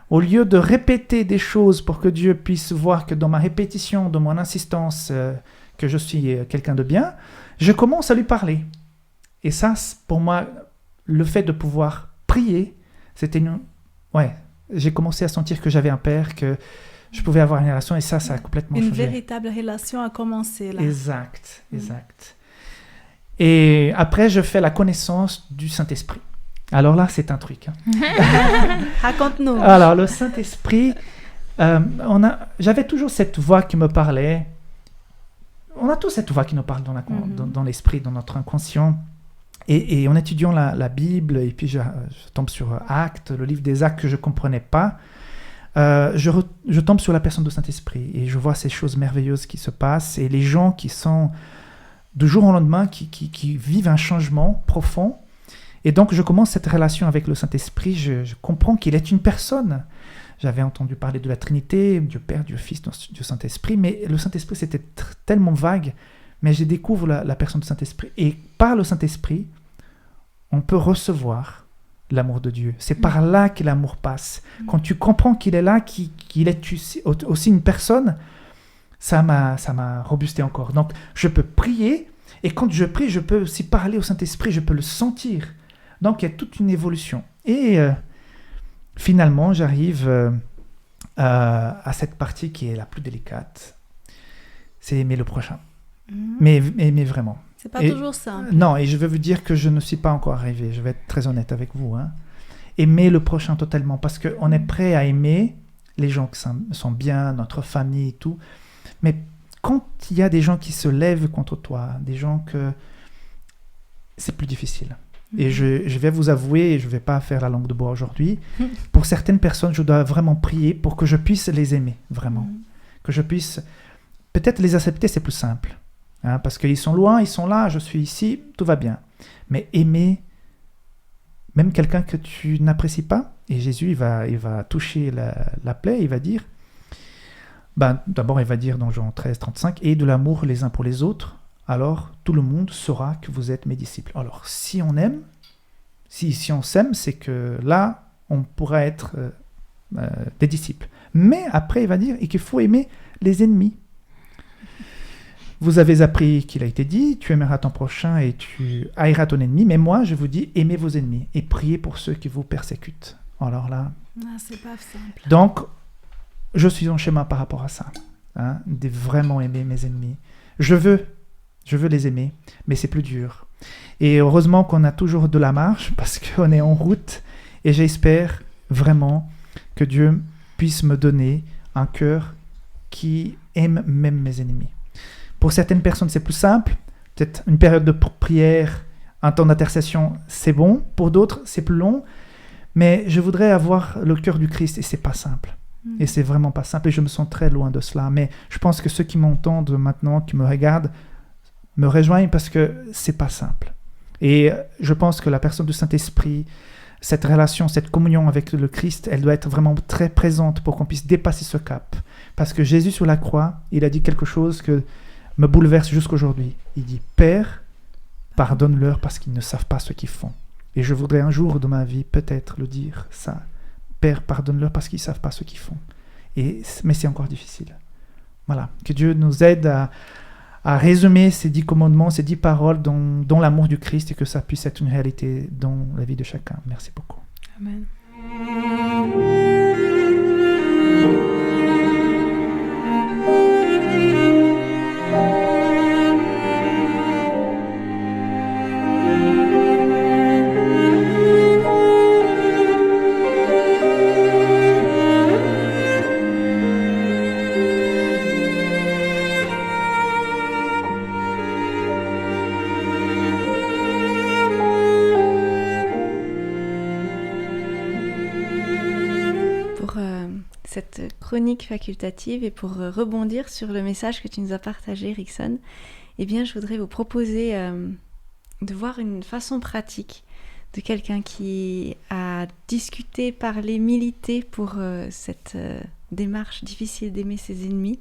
Au lieu de répéter des choses pour que Dieu puisse voir que dans ma répétition, dans mon insistance, que je suis quelqu'un de bien, je commence à lui parler. Et ça, pour moi, le fait de pouvoir prier, c'était j'ai commencé à sentir que j'avais un père, que je pouvais avoir une relation, et ça a complètement changé. Une véritable relation a commencé là. Exact. Et après, je fais la connaissance du Saint-Esprit. Alors là, c'est un truc. Raconte-nous. Alors, le Saint-Esprit, j'avais toujours cette voix qui me parlait. On a tous cette voix qui nous parle dans l'esprit, dans notre inconscient. Et en étudiant la Bible, et puis je tombe sur Actes, le livre des Actes que je ne comprenais pas, je tombe sur la personne du Saint-Esprit, et je vois ces choses merveilleuses qui se passent, et les gens qui sont, du jour au lendemain, qui vivent un changement profond. Et donc, je commence cette relation avec le Saint-Esprit, je comprends qu'il est une personne. J'avais entendu parler de la Trinité, Dieu Père, Dieu Fils, Dieu Saint-Esprit, mais le Saint-Esprit, c'était tellement vague. Mais je découvre la personne du Saint-Esprit. Et par le Saint-Esprit, on peut recevoir l'amour de Dieu. C'est par là que l'amour passe. Quand tu comprends qu'il est là, qu'il est aussi une personne, ça m'a robusté encore. Donc, je peux prier, et quand je prie, je peux aussi parler au Saint-Esprit, je peux le sentir. Donc, il y a toute une évolution. Et finalement, j'arrive à cette partie qui est la plus délicate. C'est aimer le prochain. Mais vraiment. C'est pas toujours simple. Non, et je veux vous dire que je ne suis pas encore arrivé. Je vais être très honnête avec vous. Aimer le prochain totalement, parce qu'on est prêt à aimer les gens qui sont bien, notre famille et tout. Mais quand il y a des gens qui se lèvent contre toi, des gens que... c'est plus difficile. Et je vais vous avouer, et je ne vais pas faire la langue de bois aujourd'hui, pour certaines personnes, je dois vraiment prier pour que je puisse les aimer, vraiment. Que je puisse... Peut-être les accepter, c'est plus simple. Hein, parce qu'ils sont loin, ils sont là, je suis ici, tout va bien. Mais aimer, même quelqu'un que tu n'apprécies pas, et Jésus, il va toucher la plaie, il va dire... d'abord, il va dire dans Jean 13, 35, « Et de l'amour les uns pour les autres, alors tout le monde saura que vous êtes mes disciples. » Alors, si on aime, si on s'aime, c'est que là, on pourra être des disciples. Mais après, il va dire qu'il faut aimer les ennemis. Vous avez appris qu'il a été dit, tu aimeras ton prochain et tu haïras ton ennemi. Mais moi, je vous dis, aimez vos ennemis et priez pour ceux qui vous persécutent. Alors là... c'est pas simple. Donc, je suis en chemin par rapport à ça. Hein, de vraiment aimer mes ennemis. Je veux les aimer, mais c'est plus dur. Et heureusement qu'on a toujours de la marche parce qu'on est en route. Et j'espère vraiment que Dieu puisse me donner un cœur qui aime même mes ennemis. Pour certaines personnes, c'est plus simple. Peut-être une période de prière, un temps d'intercession, c'est bon. Pour d'autres, c'est plus long. Mais je voudrais avoir le cœur du Christ et c'est pas simple. Et c'est vraiment pas simple et je me sens très loin de cela. Mais je pense que ceux qui m'entendent maintenant, qui me regardent, me rejoignent parce que c'est pas simple. Et je pense que la personne du Saint-Esprit, cette relation, cette communion avec le Christ, elle doit être vraiment très présente pour qu'on puisse dépasser ce cap. Parce que Jésus sur la croix, il a dit quelque chose que me bouleverse jusqu'aujourd'hui. Il dit « Père, pardonne-leur parce qu'ils ne savent pas ce qu'ils font. » Et je voudrais un jour de ma vie peut-être le dire ça. Père, pardonne-leur parce qu'ils ne savent pas ce qu'ils font. Mais c'est encore difficile. Voilà. Que Dieu nous aide à résumer ces 10 commandements, ces 10 paroles dans l'amour du Christ et que ça puisse être une réalité dans la vie de chacun. Merci beaucoup. Amen. Cette chronique facultative et pour rebondir sur le message que tu nous as partagé, Rickson, eh bien, je voudrais vous proposer de voir une façon pratique de quelqu'un qui a discuté, parlé, milité pour cette démarche difficile d'aimer ses ennemis.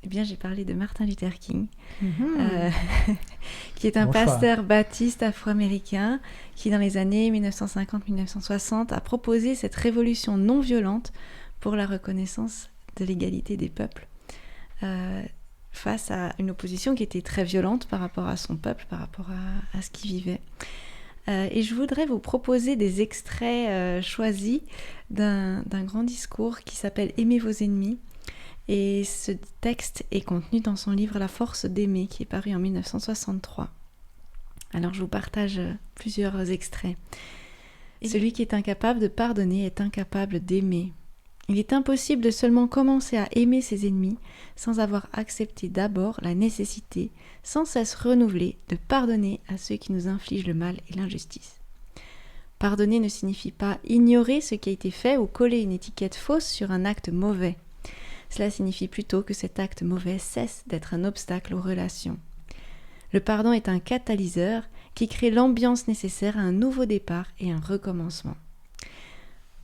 Eh bien, j'ai parlé de Martin Luther King, qui est un pasteur baptiste afro-américain qui, dans les années 1950-1960, a proposé cette révolution non violente pour la reconnaissance de l'égalité des peuples face à une opposition qui était très violente par rapport à son peuple, par rapport à ce qu'il vivait. Et je voudrais vous proposer des extraits choisis d'un grand discours qui s'appelle « Aimez vos ennemis ». Et ce texte est contenu dans son livre « La force d'aimer » qui est paru en 1963. Alors je vous partage plusieurs extraits. Celui qui est incapable de pardonner est incapable d'aimer. Il est impossible de seulement commencer à aimer ses ennemis sans avoir accepté d'abord la nécessité, sans cesse renouvelée, de pardonner à ceux qui nous infligent le mal et l'injustice. Pardonner ne signifie pas ignorer ce qui a été fait ou coller une étiquette fausse sur un acte mauvais. Cela signifie plutôt que cet acte mauvais cesse d'être un obstacle aux relations. Le pardon est un catalyseur qui crée l'ambiance nécessaire à un nouveau départ et un recommencement.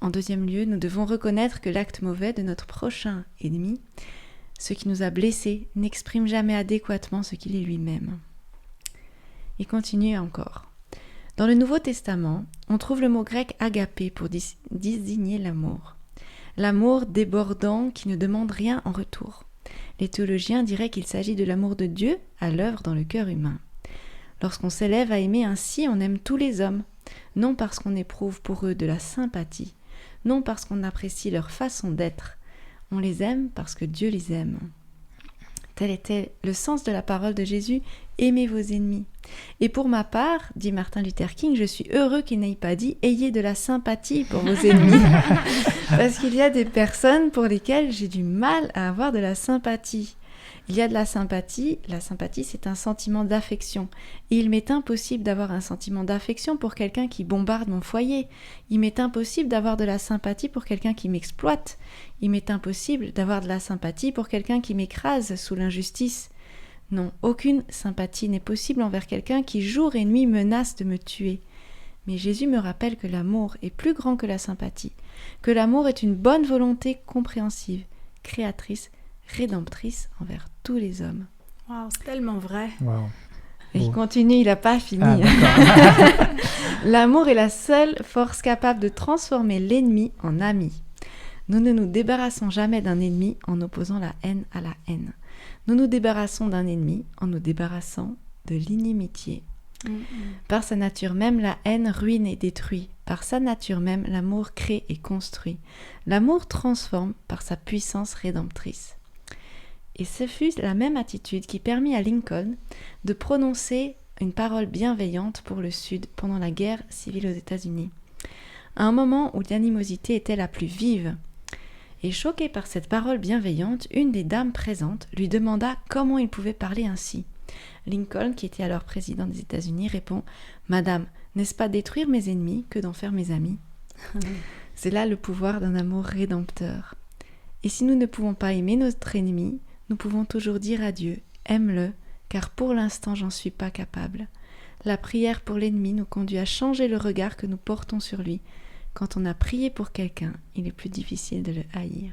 En deuxième lieu, nous devons reconnaître que l'acte mauvais de notre prochain ennemi, ce qui nous a blessés, n'exprime jamais adéquatement ce qu'il est lui-même. Il continue encore. Dans le Nouveau Testament, on trouve le mot grec agapé pour désigner l'amour. L'amour débordant qui ne demande rien en retour. Les théologiens diraient qu'il s'agit de l'amour de Dieu à l'œuvre dans le cœur humain. Lorsqu'on s'élève à aimer ainsi, on aime tous les hommes, non parce qu'on éprouve pour eux de la sympathie, non parce qu'on apprécie leur façon d'être. On les aime parce que Dieu les aime. Tel était le sens de la parole de Jésus, « Aimez vos ennemis ». Et pour ma part, dit Martin Luther King, je suis heureux qu'il n'ait pas dit « Ayez de la sympathie pour vos ennemis ». Parce qu'il y a des personnes pour lesquelles j'ai du mal à avoir de la sympathie. Il y a de la sympathie. La sympathie, c'est un sentiment d'affection. Et il m'est impossible d'avoir un sentiment d'affection pour quelqu'un qui bombarde mon foyer. Il m'est impossible d'avoir de la sympathie pour quelqu'un qui m'exploite. Il m'est impossible d'avoir de la sympathie pour quelqu'un qui m'écrase sous l'injustice. Non, aucune sympathie n'est possible envers quelqu'un qui jour et nuit menace de me tuer. Mais Jésus me rappelle que l'amour est plus grand que la sympathie, que l'amour est une bonne volonté compréhensive, créatrice, rédemptrice envers tous les hommes. Wow, c'est tellement vrai. Wow. Et il Oh. continue, il n'a pas fini. Ah, d'accord. L'amour est la seule force capable de transformer l'ennemi en ami. Nous ne nous débarrassons jamais d'un ennemi en opposant la haine à la haine. Nous nous débarrassons d'un ennemi en nous débarrassant de l'inimitié. Par sa nature même, la haine ruine et détruit. Par sa nature même, l'amour crée et construit. L'amour transforme par sa puissance rédemptrice. Et ce fut la même attitude qui permit à Lincoln de prononcer une parole bienveillante pour le Sud pendant la guerre civile aux États-Unis, à un moment où l'animosité était la plus vive. Et choquée par cette parole bienveillante, une des dames présentes lui demanda comment il pouvait parler ainsi. Lincoln, qui était alors président des États-Unis, répond « Madame, n'est-ce pas détruire mes ennemis que d'en faire mes amis ?» C'est là le pouvoir d'un amour rédempteur. Et si nous ne pouvons pas aimer notre ennemi, nous pouvons toujours dire à Dieu « Aime-le, car pour l'instant j'en suis pas capable. » La prière pour l'ennemi nous conduit à changer le regard que nous portons sur lui. Quand on a prié pour quelqu'un, il est plus difficile de le haïr.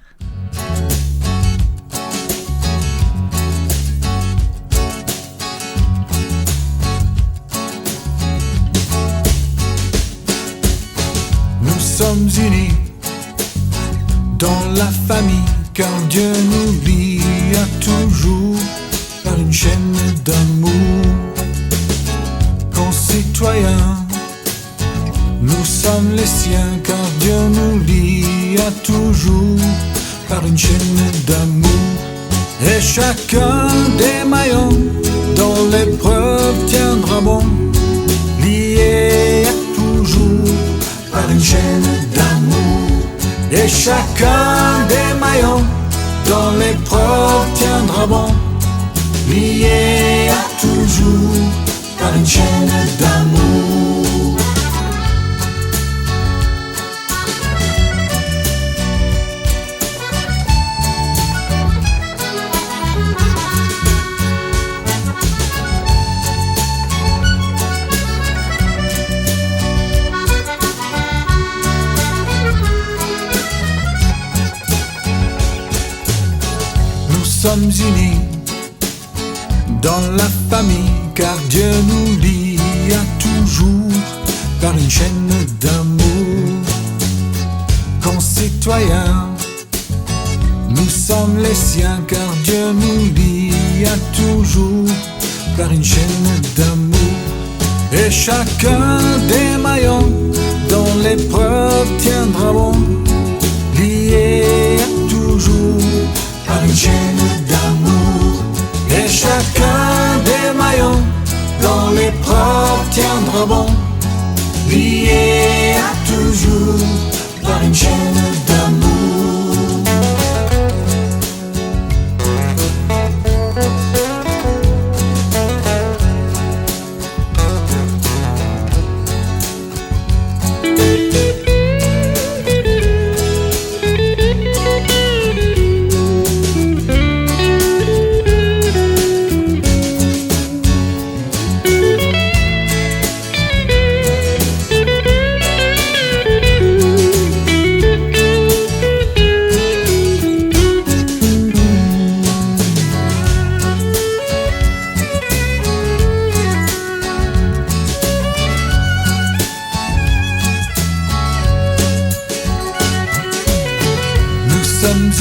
Nous sommes unis dans la famille, car Dieu nous lie à toujours par une chaîne d'amour. Concitoyens, nous sommes les siens, car Dieu nous lie à toujours par une chaîne d'amour. Et chacun des maillons dans l'épreuve tiendra bon, lié à toujours par une chaîne d'amour. Et chacun des maillons dans l'épreuve tiendra bon, lié à toujours par une chaîne d'amour. Nous sommes unis dans la famille, car Dieu nous lie à toujours par une chaîne d'amour. Concitoyens, nous sommes les siens, car Dieu nous lie à toujours par une chaîne d'amour. Et chacun des maillons dans l'épreuve tiendra bon, lié à toujours par une chaîne d'amour. Et chacun des maillons dans l'épreuve tiendra bon, lié à toujours par une chaîne d'amour.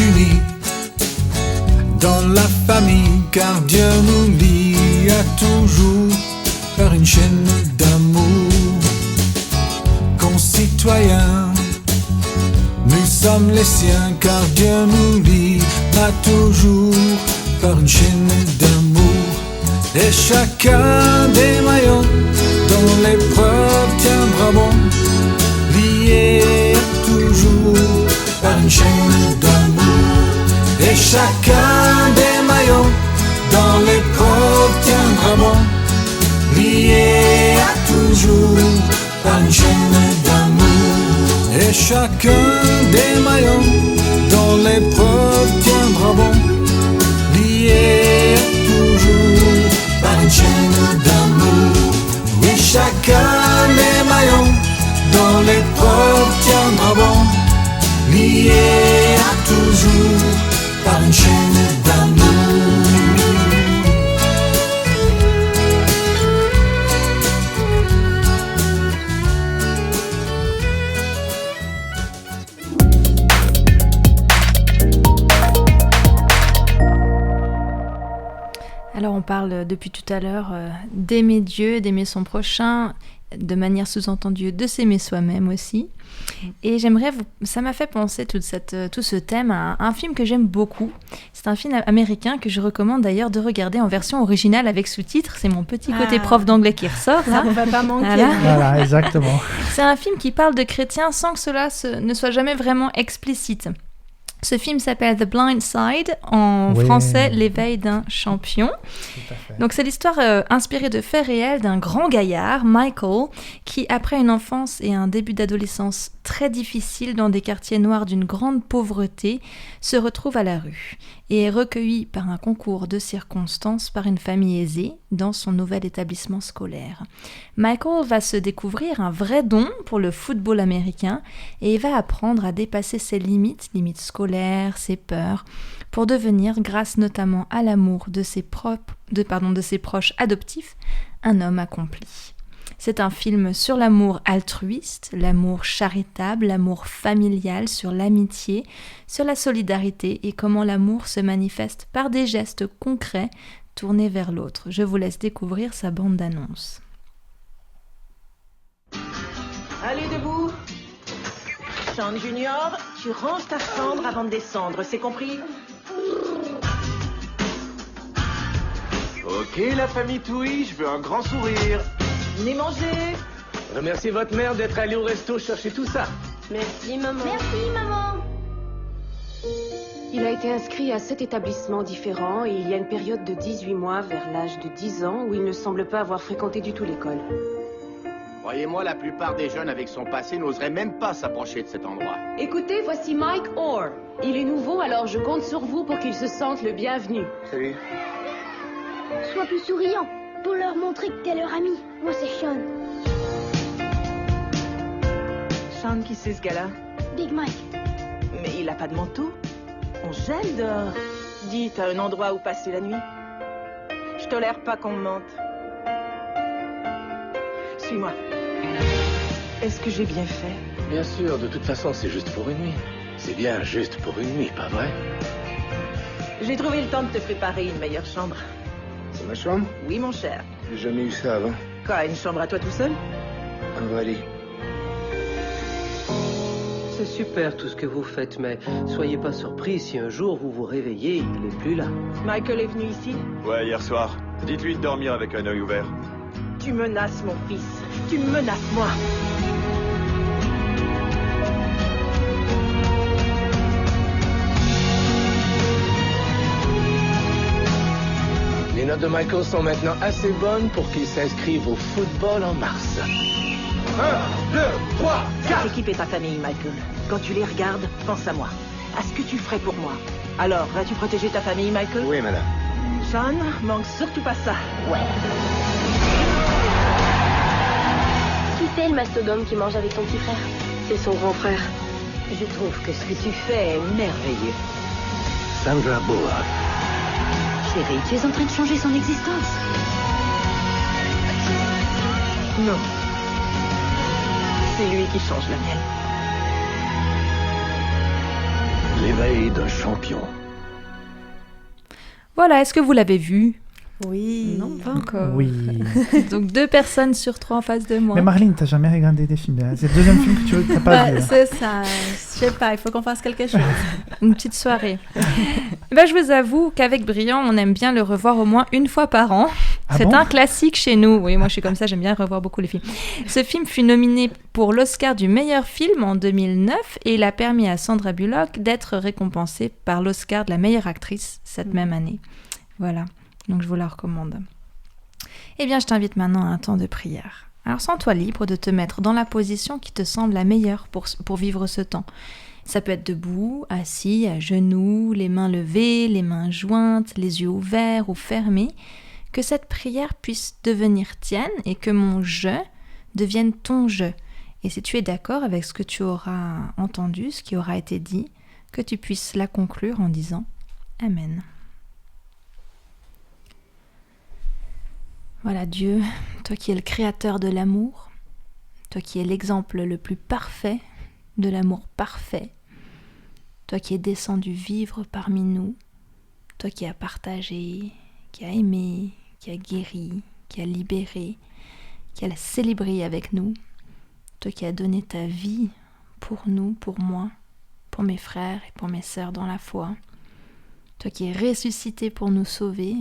Unis dans la famille, car Dieu nous lie à toujours par une chaîne d'amour. Concitoyens, nous sommes les siens, car Dieu nous lie à toujours par une chaîne d'amour. Et chacun des maillons dans l'épreuve tiendra bon, lié à toujours par une chaîne d'amour. Et chacun des maillons dans l'épreuve tiendra bon, lié à toujours par une chaîne d'amour. Et chacun des maillons dans l'épreuve tiendra bon, lié à toujours par une chaîne d'amour. Oui, chacun des maillons dans l'épreuve tiendra bon, lié à toujours par une chaîne d'amour. Alors on parle depuis tout à l'heure d'aimer Dieu, d'aimer son prochain, de manière sous-entendue de s'aimer soi-même aussi. Et ça m'a fait penser tout ce thème à un film que j'aime beaucoup. C'est un film américain que je recommande d'ailleurs de regarder en version originale avec sous-titres. C'est mon petit côté prof d'anglais qui ressort. Ça, on va pas manquer. Voilà, exactement. C'est un film qui parle de chrétiens sans que cela ne soit jamais vraiment explicite. Ce film s'appelle The Blind Side, en français L'éveil d'un champion. Tout à fait. Donc c'est l'histoire inspirée de faits réels d'un grand gaillard, Michael, qui après une enfance et un début d'adolescence très difficile dans des quartiers noirs d'une grande pauvreté, se retrouve à la rue et est recueilli par un concours de circonstances par une famille aisée dans son nouvel établissement scolaire. Michael va se découvrir un vrai don pour le football américain et va apprendre à dépasser ses limites scolaires, ses peurs, pour devenir, grâce notamment à l'amour de ses proches adoptifs, un homme accompli. C'est un film sur l'amour altruiste, l'amour charitable, l'amour familial, sur l'amitié, sur la solidarité et comment l'amour se manifeste par des gestes concrets tournés vers l'autre. Je vous laisse découvrir sa bande-annonce. Allez, debout. Sean Junior, tu ranges ta cendre avant de descendre, c'est compris? Ok, la famille Touy, je veux un grand sourire. Venez manger. Remerciez votre mère d'être allée au resto chercher tout ça. Merci, maman. Merci, maman. Il a été inscrit à 7 établissements différents et il y a une période de 18 mois vers l'âge de 10 ans où il ne semble pas avoir fréquenté du tout l'école. Croyez-moi, la plupart des jeunes avec son passé n'oseraient même pas s'approcher de cet endroit. Écoutez, voici Mike Orr. Il est nouveau, alors je compte sur vous pour qu'il se sente le bienvenu. Salut. Sois plus souriant pour leur montrer que t'es leur ami. Moi, c'est Sean. Sean, qui c'est ce gars-là? Big Mike. Mais il a pas de manteau. On gèle dehors. Dis, t'as un endroit où passer la nuit? Je tolère pas qu'on me mente. Suis-moi. Est-ce que j'ai bien fait? Bien sûr, de toute façon, c'est juste pour une nuit. C'est bien juste pour une nuit, pas vrai? J'ai trouvé le temps de te préparer une meilleure chambre. C'est ma chambre? Oui, mon cher. J'ai jamais eu ça avant. Quoi, une chambre à toi tout seul? Un vrai lit. C'est super tout ce que vous faites, mais soyez pas surpris si un jour vous vous réveillez, il n'est plus là. Michael est venu ici? Ouais, hier soir. Dites-lui de dormir avec un œil ouvert. Tu menaces mon fils. Tu menaces moi. Les notes de Michael sont maintenant assez bonnes pour qu'il s'inscrive au football en mars. 1, 2, 3, 4. Cette équipe est ta famille, Michael. Quand tu les regardes, pense à moi. À ce que tu ferais pour moi. Alors, vas-tu protéger ta famille, Michael? Oui, madame. Sean, manque surtout pas ça. Ouais. Qui c'est le mastodonte qui mange avec ton petit frère? C'est son grand frère. Je trouve que ce que tu fais est merveilleux. Sandra Bullock. Chérie, tu es en train de changer son existence. Non. C'est lui qui change la mienne. L'éveil d'un champion. Voilà, est-ce que vous l'avez vu? Oui. Non, pas encore. Oui. Donc 2 personnes sur 3 en face de moi. Mais Marlene, t'as jamais regardé des films. C'est le deuxième film que t'as pas vu. C'est ça. Je sais pas, il faut qu'on fasse quelque chose. Une petite soirée. Ben, je vous avoue qu'avec Brian, on aime bien le revoir au moins une fois par an. Ah C'est bon un classique chez nous. Oui, moi je suis comme ça, j'aime bien revoir beaucoup les films. Ce film fut nominé pour l'Oscar du meilleur film en 2009 et il a permis à Sandra Bullock d'être récompensée par l'Oscar de la meilleure actrice cette même année. Voilà. Donc je vous la recommande. Eh bien, je t'invite maintenant à un temps de prière. Alors sens-toi libre de te mettre dans la position qui te semble la meilleure pour vivre ce temps. Ça peut être debout, assis, à genoux, les mains levées, les mains jointes, les yeux ouverts ou fermés. Que cette prière puisse devenir tienne et que mon « je » devienne ton « je ». Et si tu es d'accord avec ce que tu auras entendu, ce qui aura été dit, que tu puisses la conclure en disant « Amen ». Voilà Dieu, toi qui es le créateur de l'amour, toi qui es l'exemple le plus parfait de l'amour parfait, toi qui es descendu vivre parmi nous, toi qui as partagé, qui as aimé, qui as guéri, qui as libéré, qui as célébré avec nous, toi qui as donné ta vie pour nous, pour moi, pour mes frères et pour mes sœurs dans la foi, toi qui es ressuscité pour nous sauver,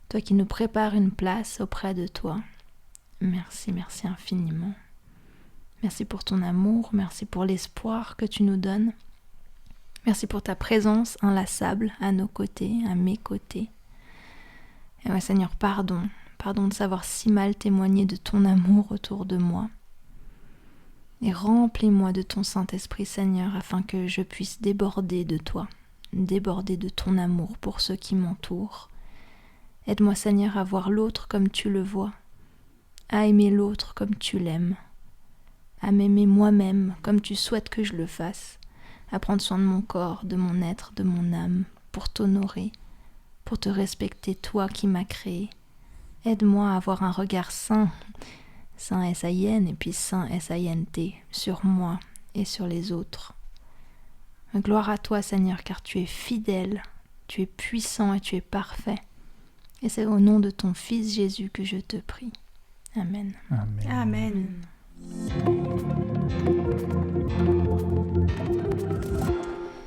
toi qui nous prépares une place auprès de toi. Merci, merci infiniment. Merci pour ton amour, merci pour l'espoir que tu nous donnes. Merci pour ta présence inlassable à nos côtés, à mes côtés. Et ouais, Seigneur, pardon de savoir si mal témoigner de ton amour autour de moi. Et remplis-moi de ton Saint-Esprit, Seigneur, afin que je puisse déborder de toi, déborder de ton amour pour ceux qui m'entourent. Aide-moi, Seigneur, à voir l'autre comme tu le vois, à aimer l'autre comme tu l'aimes, à m'aimer moi-même comme tu souhaites que je le fasse, à prendre soin de mon corps, de mon être, de mon âme, pour t'honorer, pour te respecter, toi qui m'as créé. Aide-moi à avoir un regard saint, saint S-A-I-N et puis saint S-A-I-N-T, sur moi et sur les autres. Gloire à toi, Seigneur, car tu es fidèle, tu es puissant et tu es parfait. Et c'est au nom de ton Fils Jésus que je te prie. Amen. Amen. Amen.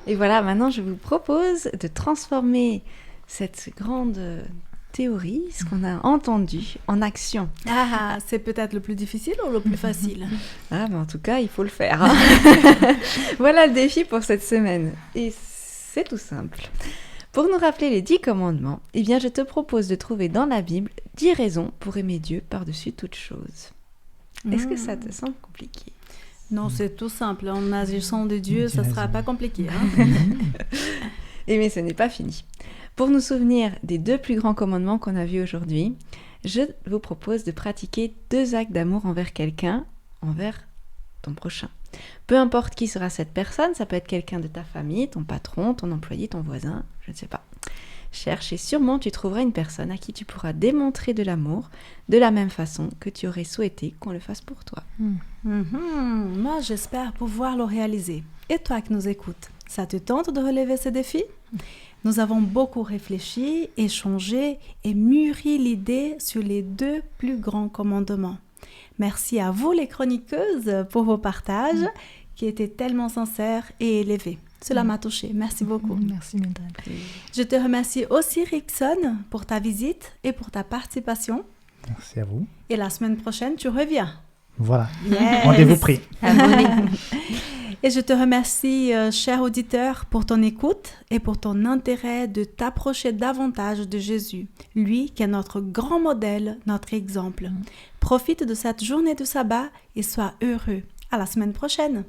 Et voilà, maintenant je vous propose de transformer cette grande théorie, ce qu'on a entendu, en action. Ah, c'est peut-être le plus difficile ou le plus facile? Ah, mais en tout cas, il faut le faire. Hein. Voilà le défi pour cette semaine. Et c'est tout simple. Pour nous rappeler les 10 commandements, eh bien, je te propose de trouver dans la Bible 10 raisons pour aimer Dieu par-dessus toute chose. Est-ce que ça te semble compliqué? Non, c'est tout simple. En agissant de Dieu, ça ne sera pas compliqué. Hein? Mais ce n'est pas fini. Pour nous souvenir des 2 plus grands commandements qu'on a vus aujourd'hui, je vous propose de pratiquer 2 actes d'amour envers quelqu'un, envers ton prochain. Peu importe qui sera cette personne, ça peut être quelqu'un de ta famille, ton patron, ton employé, ton voisin, je ne sais pas. Cherche et sûrement tu trouveras une personne à qui tu pourras démontrer de l'amour de la même façon que tu aurais souhaité qu'on le fasse pour toi. Moi, j'espère pouvoir le réaliser. Et toi qui nous écoutes, ça te tente de relever ce défi? Nous avons beaucoup réfléchi, échangé et mûri l'idée sur les 2 plus grands commandements. Merci à vous les chroniqueuses pour vos partages qui étaient tellement sincères et élevés. Cela m'a touchée. Merci beaucoup. Merci Mildred. Je te remercie aussi Rickson pour ta visite et pour ta participation. Merci à vous. Et la semaine prochaine, tu reviens. Voilà. Yes. Rendez-vous pris. Et je te remercie, cher auditeur, pour ton écoute et pour ton intérêt de t'approcher davantage de Jésus, lui qui est notre grand modèle, notre exemple. Profite de cette journée de sabbat et sois heureux. À la semaine prochaine.